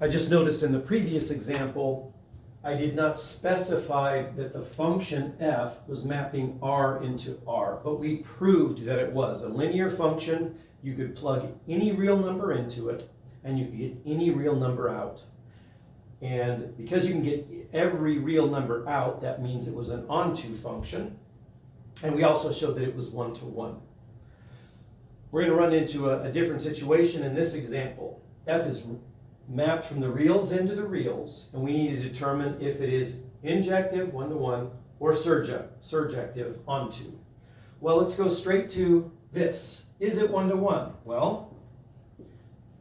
I just noticed in the previous example, I did not specify that the function f was mapping r into r, but we proved that it was. A linear function, you could plug any real number into it, and you could get any real number out. And because you can get every real number out, that means it was an onto function. And we also showed that it was one-to-one. We're going to run into a different situation in this example. F is mapped from the reals into the reals, and we need to determine if it is injective, one-to-one, or surjective, onto. Well, let's go straight to this. Is it one-to-one? Well,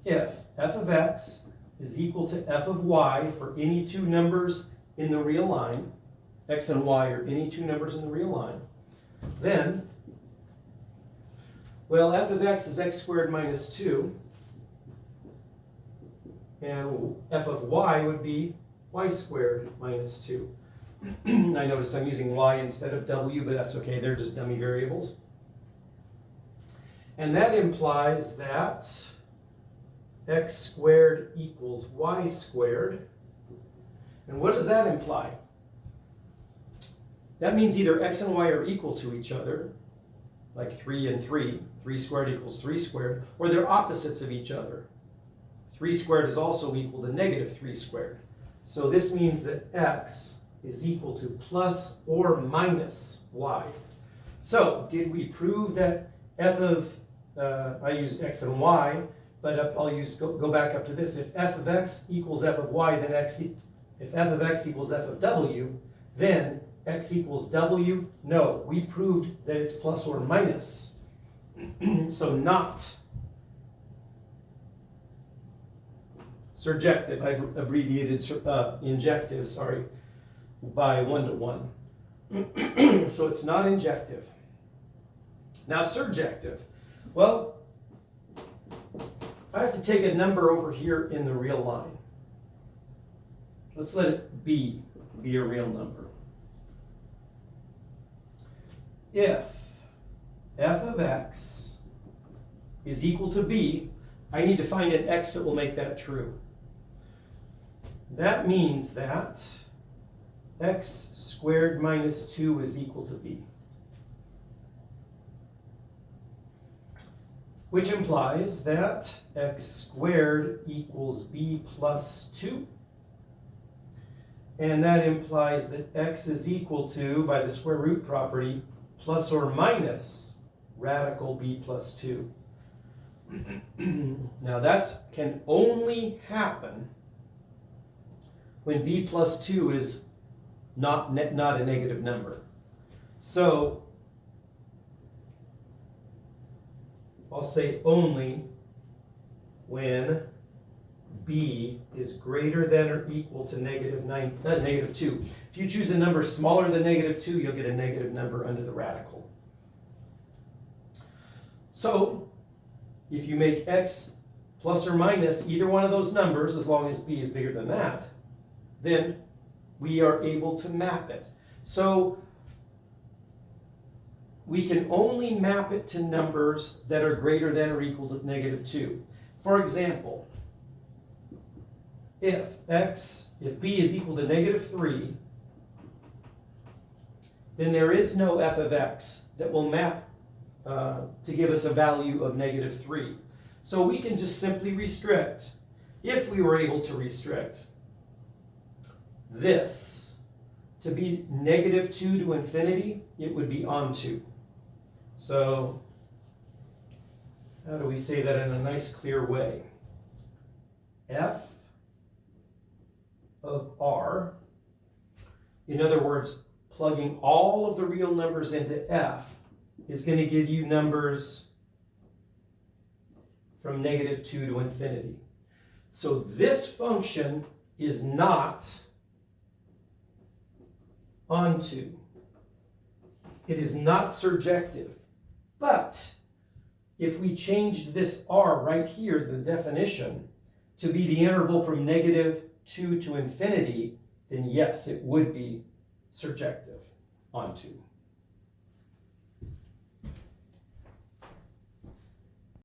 if f of x is equal to f of y for any two numbers in the real line, x and y are any two numbers in the real line, then, well, f of x is x squared minus 2, and f of y would be y squared minus 2. I noticed I'm using y instead of w, but that's okay, they're just dummy variables. And that implies that x squared equals y squared. And what does that imply? That means either x and y are equal to each other, like 3 and 3, 3 squared equals 3 squared, or they're opposites of each other. 3 squared is also equal to negative 3 squared. So this means that x is equal to plus or minus y. So did we prove that f of, I used x and y, but I'll go back up to this. If f of x equals f of y, then if f of x equals f of w, then x equals w? No, we proved that it's plus or minus. So not surjective. I abbreviated injective, sorry, by one-to-one. So it's not injective. Now surjective. Well, I have to take a number over here in the real line. Let's let it be a real number. If f of x is equal to b, I need to find an x that will make that true. That means that x squared minus 2 is equal to b. Which implies that x squared equals b plus 2. And that implies that x is equal to, by the square root property, plus or minus radical b plus 2. Now that can only happen when b plus 2 is not a negative number. So I'll say only when b is greater than or equal to negative 2. If you choose a number smaller than negative 2, you'll get a negative number under the radical. So if you make x plus or minus either one of those numbers, as long as b is bigger than that, then we are able to map it. So we can only map it to numbers that are greater than or equal to negative 2. For example, if b is equal to negative 3, then there is no f of x that will map to give us a value of negative 3. So we can just simply restrict, if we were able to restrict this to be negative 2 to infinity, it would be onto. So how do we say that in a nice clear way? F of r, in other words, plugging all of the real numbers into f, is going to give you numbers from negative 2 to infinity. So this function is not onto. It is not surjective. But if we changed this r right here, the definition, to be the interval from negative 2 to infinity, then yes, it would be surjective onto.